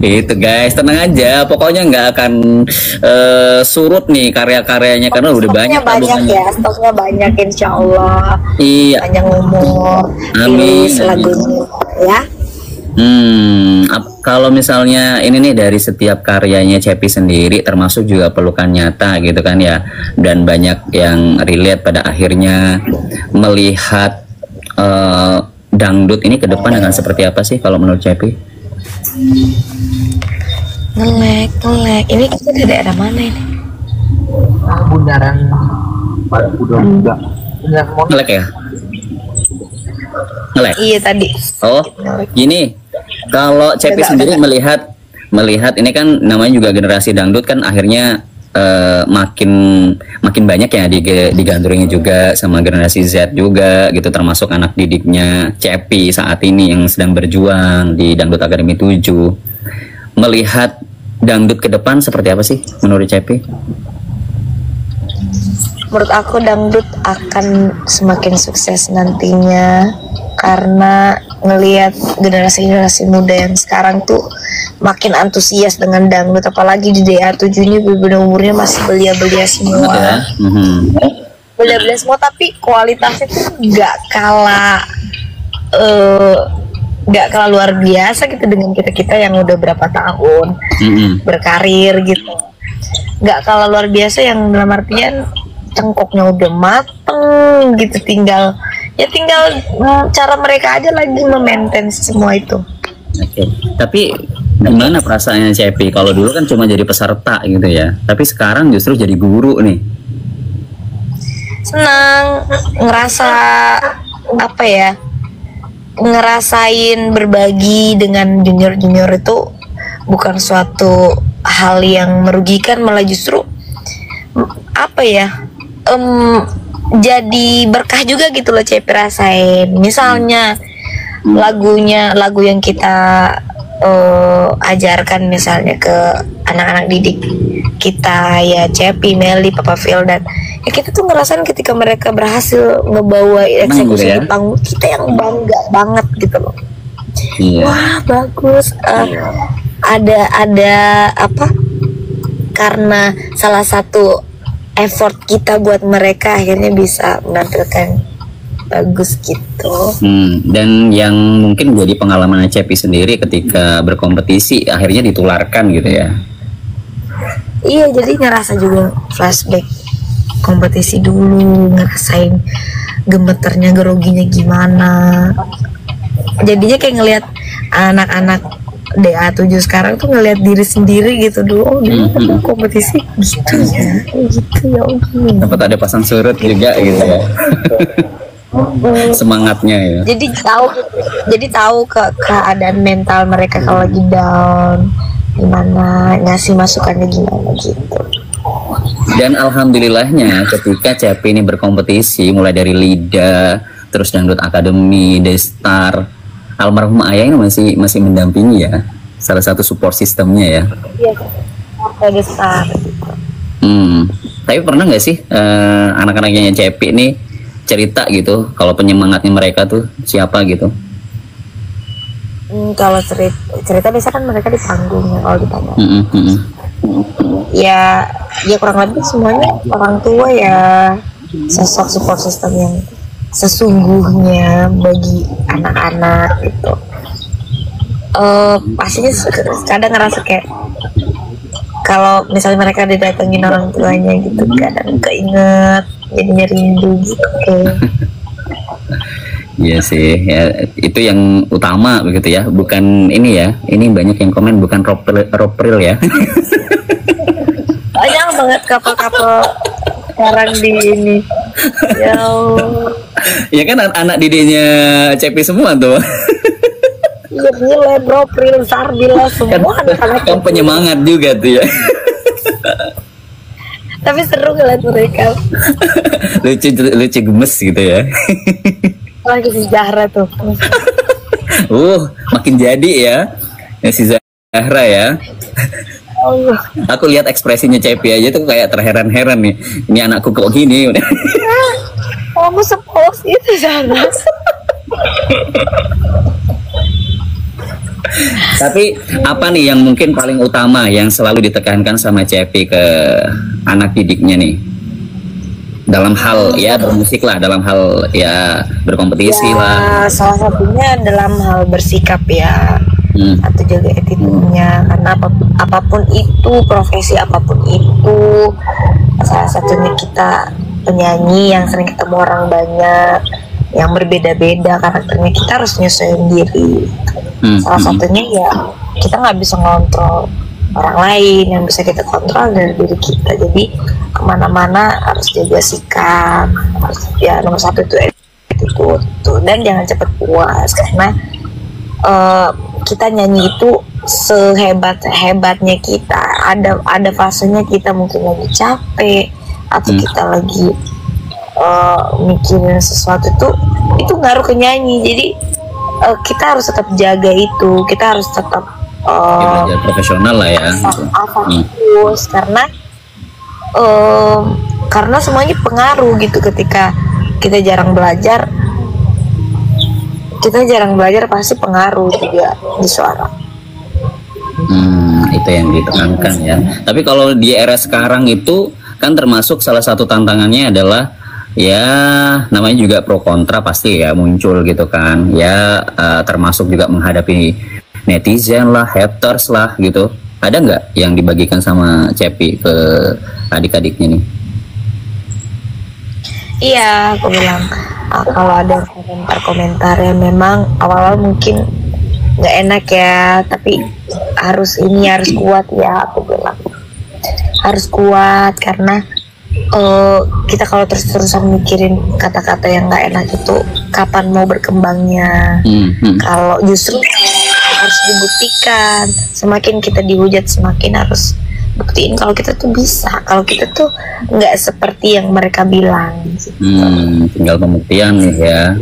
Itu guys, tenang aja. Pokoknya nggak akan surut nih karya-karyanya karena udah Stoknya banyak banyak tabungannya. ya, stoknya banyak insya Allah. Iya, Panjang umur, amin, rilis amin. lagunya ya. Kalau misalnya ini nih dari setiap karyanya Cepi sendiri, termasuk juga pelukan nyata gitu kan ya, dan banyak yang relate pada akhirnya melihat dangdut ini ke depan akan seperti apa sih kalau menurut Cepi? Ngelek. Ini kita di daerah mana ini? Bundaran Udah Ngelek ya? Ngelek? Iya tadi. Oh, gini. Kalau Cepi sendiri melihat ini kan namanya juga generasi dangdut kan akhirnya makin banyak ya digandrungi juga sama generasi Z juga gitu, termasuk anak didiknya Cepi saat ini yang sedang berjuang di Dangdut Akademi 7. Melihat dangdut ke depan seperti apa sih menurut Cepi? Menurut aku dangdut akan semakin sukses nantinya karena ngelihat generasi muda yang sekarang tuh makin antusias dengan dangdut, apalagi di DA7 ini bener umurnya masih belia-belia semua. Ya? Belia-belia semua tapi kualitasnya tuh nggak kalah luar biasa gitu dengan kita yang udah berapa tahun berkarir gitu. Nggak kalah luar biasa yang dalam artian cengkoknya udah mateng gitu, tinggal cara mereka aja lagi memaintain semua itu. Oke. Tapi gimana perasaannya Cepi? Kalau dulu kan cuma jadi peserta gitu ya, tapi sekarang justru jadi guru nih. Senang, ngerasa apa ya, ngerasain berbagi dengan junior itu bukan suatu hal yang merugikan, malah justru apa ya, jadi berkah juga gitu loh Cepi rasain. Misalnya lagu yang kita ajarkan misalnya ke anak-anak didik kita ya, Cepi, Meli, Papa Fildan, ya kita tuh ngerasain ketika mereka berhasil ngebawa eksekusi di panggung, kita yang bangga banget gitu loh. Wah bagus, ada apa, karena salah satu effort kita buat mereka akhirnya bisa menampilkan bagus gitu. Dan yang mungkin jadi pengalaman Cepi sendiri ketika berkompetisi akhirnya ditularkan gitu ya. Iya, jadi ngerasa juga flashback kompetisi dulu, ngerasain gemeternya, groginya gimana. Jadinya kayak ngelihat anak-anak DA7 sekarang tuh ngelihat diri sendiri gitu dulu. Kompetisi gitu ya. Dapat ada pasang surut juga gitu ya. Semangatnya ya. Jadi tahu keadaan mental mereka kalau lagi down gimana, ngasih masukannya gimana gitu. Dan alhamdulillahnya ketika Cepi ini berkompetisi mulai dari Lida, terus Dangdut Akademi, Destar, almarhum ayah ini masih mendampingi ya, salah satu support sistemnya ya. Iya, Destar. Tapi pernah nggak sih anak-anaknya Cepi ini cerita gitu kalau penyemangatnya mereka tuh siapa gitu? Kalau cerita biasa kan mereka di panggung ya, kalau ditanya. Ya kurang lebih semuanya orang tua ya, sosok support system yang sesungguhnya bagi anak-anak gitu. Pastinya kadang ngerasa kayak kalau misalnya mereka didatengin orang tuanya gitu, kadang keinget, jadinya rindu gitu. Iya sih, ya, itu yang utama begitu ya, bukan ini ya. Ini banyak yang komen bukan ropril ya. Banyak banget kapal-kapal sekarang di ini. Ya Allah. Ya kan anak didiknya Cepi semua tuh. Iya, Bile, Ropril, Sarbila, semua anak-anak Kan penyemangat juga tuh ya. Tapi seru ngeliat mereka. lucu gemes gitu ya. Lagi si Zahra tuh. Makin jadi ya si Zahra ya. Allah. Aku lihat ekspresinya Cepi aja tuh kayak terheran-heran nih. Ini anakku kok gini. Kamu sepolos itu Zahra. Tapi apa nih yang mungkin paling utama yang selalu ditekankan sama Cepi ke anak didiknya nih? Dalam hal ya bermusik lah, dalam hal ya berkompetisi Ya, lah. salah satunya dalam hal bersikap ya, atau jaga attitude-nya, karena apapun itu, profesi apapun itu, salah satunya kita penyanyi yang sering ketemu orang banyak, yang berbeda-beda karakternya, kita harus nyesuaiin diri. Salah satunya ya kita nggak bisa ngontrol orang lain, yang bisa kita kontrol dari diri kita. Jadi kemana-mana harus jaga sikap, harus, ya nomor satu itu attitude tuh. Dan jangan cepet puas, karena kita nyanyi itu sehebat-hebatnya kita, ada fasenya kita mungkin lagi capek atau kita lagi mikirin sesuatu tuh, itu ngaruh ke nyanyi. Jadi kita harus tetap jaga itu, kita harus tetap Belajar profesional lah ya. fokus, karena semuanya pengaruh gitu. Ketika kita jarang belajar pasti pengaruh juga di suara. Itu yang ditekankan ya. Tapi kalau di era sekarang itu kan termasuk salah satu tantangannya adalah ya namanya juga pro kontra pasti ya muncul gitu kan ya, termasuk juga menghadapi netizen lah, haters lah gitu. Ada nggak yang dibagikan sama Cepi ke adik-adiknya nih? Iya, aku bilang kalau ada komentar-komentar yang memang awal-awal mungkin nggak enak ya, tapi harus kuat ya, aku bilang harus kuat, karena kita kalau terus-terusan mikirin kata-kata yang nggak enak itu kapan mau berkembangnya. Kalau justru harus dibuktikan, semakin kita dihujat semakin harus buktiin kalau kita tuh bisa, kalau kita tuh nggak seperti yang mereka bilang gitu. Tinggal pembuktian nih ya.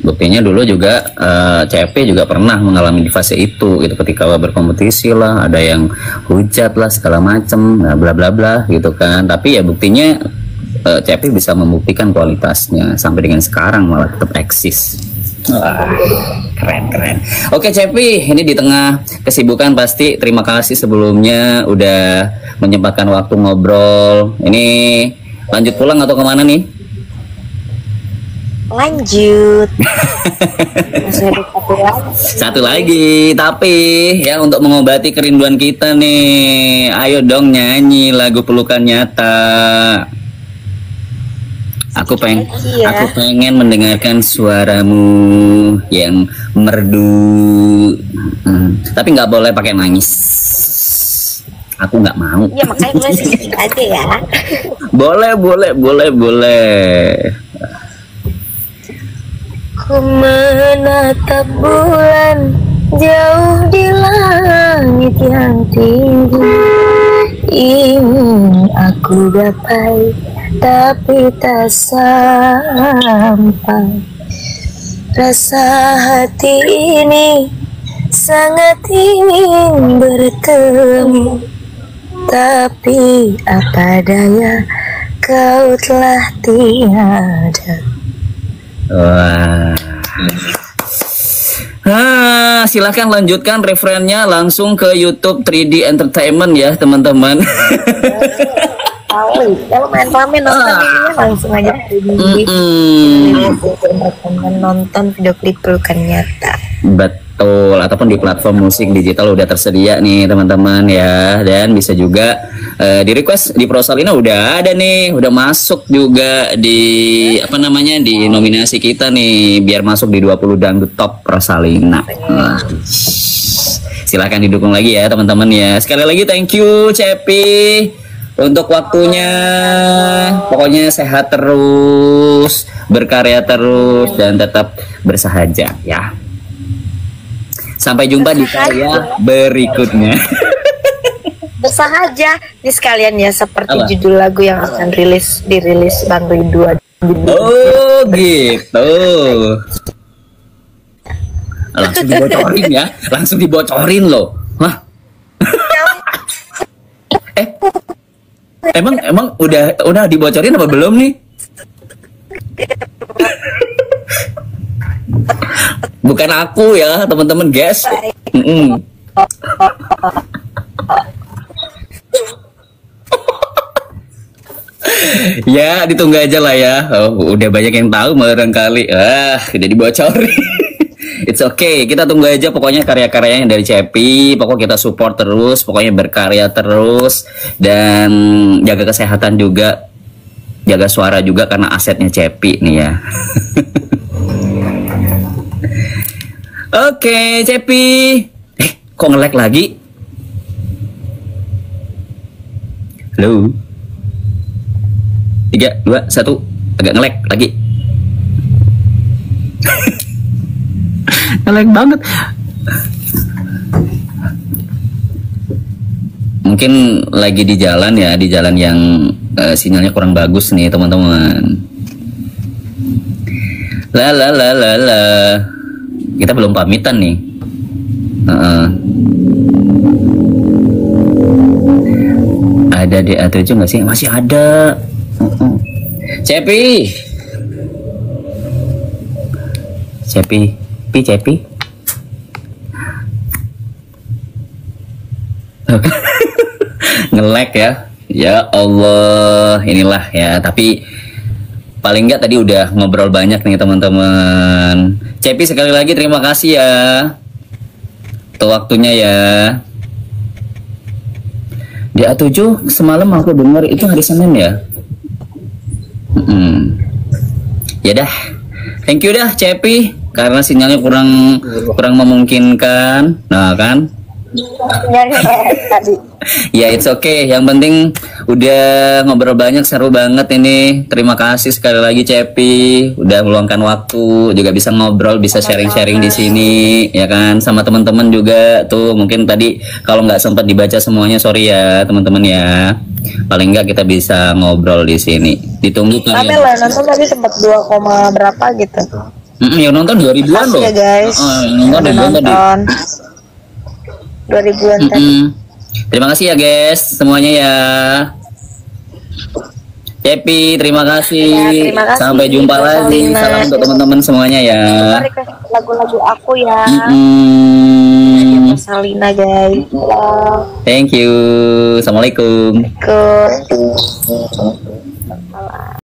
Buktinya dulu juga CP juga pernah mengalami di fase itu gitu, ketika berkompetisi lah, ada yang hujat lah segala macem, nah, bla bla bla gitu kan. Tapi ya buktinya CP bisa membuktikan kualitasnya sampai dengan sekarang malah tetap eksis. Wah, keren. Oke Cepi, ini di tengah kesibukan pasti terima kasih sebelumnya udah menyempatkan waktu ngobrol. Ini lanjut pulang atau kemana nih? Lanjut. Masih ada Satu lagi, tapi ya untuk mengobati kerinduan kita nih, ayo dong nyanyi lagu Pelukan Nyata. Aku pengen mendengarkan suaramu yang merdu, tapi nggak boleh pakai nangis. Aku nggak mau. Ya makanya gue sedikit aja ya. Boleh. Ku menatap bulan jauh di langit yang tinggi, ingin aku gapai tapi tak sampai. Rasa hati ini sangat ingin bertemu, tapi apa daya kau telah tiada. Wah. Silahkan lanjutkan referennya langsung ke YouTube 3D Entertainment ya teman-teman. Kalau main rame nonton ini langsung aja nonton video klip Pelukan Nyata. Betul, ataupun di platform musik digital udah tersedia nih teman-teman ya, dan bisa juga di request di Prosalina udah ada nih, udah masuk juga di di nominasi kita nih biar masuk di 20 dangdut top Prosalina. Silahkan didukung lagi ya teman-teman ya. Sekali lagi thank you Cepi untuk waktunya. Pokoknya sehat terus, berkarya terus, dan tetap bersahaja ya. Sampai jumpa di karya berikutnya. Bersahaja ini sekalian ya, seperti Apa? judul lagu yang akan dirilis Bang Ridwan. Oh gitu. Langsung dibocorin ya, langsung dibocorin loh. Hah? Emang udah dibocorin apa belum nih? Bukan aku ya, teman-teman, guys. Ya, ditunggu aja lah ya. Oh, udah banyak yang tahu barangkali. Udah dibocorin. It's okay, kita tunggu aja pokoknya karya-karyanya dari Cepi. Pokoknya kita support terus, pokoknya berkarya terus. Dan jaga kesehatan juga, jaga suara juga karena asetnya Cepi nih ya. Oke, Cepi. Kok nge-lag lagi? Halo. 3, 2, 1. Agak nge-lag lagi. Nge-lag banget. Mungkin lagi di jalan ya, di jalan yang sinyalnya kurang bagus nih teman-teman. La. Kita belum pamitan nih. Ada DA7 nggak sih? Masih ada. Cepi. Nge-lag ya. Ya Allah, inilah ya. Tapi paling nggak tadi udah ngobrol banyak nih teman-teman. Cepi sekali lagi terima kasih ya untuk waktunya ya. DA7 semalam aku dengar itu hari Senin ya. Ya dah, thank you dah Cepi karena sinyalnya kurang memungkinkan. Nah kan? Ya it's okay, yang penting udah ngobrol banyak, seru banget ini. Terima kasih sekali lagi Cepi udah meluangkan waktu, juga bisa ngobrol, bisa sharing-sharing di sini ya kan, sama teman-teman juga tuh. Mungkin tadi kalau nggak sempat dibaca semuanya sorry ya teman-teman ya, paling nggak kita bisa ngobrol di sini. Ditunggu kalian. Amel lah nonton tadi sempat 2, berapa gitu. Yang nonton 2000-an loh ya guys. Nonton 2000-an tadi. Terima kasih ya guys semuanya ya. Cepi terima kasih. Ya, terima kasih. Sampai jumpa lagi. Salam untuk teman-teman semuanya ya. Lagu-lagu aku ya. Salina guys. Thank you. Assalamualaikum. Assalamualaikum.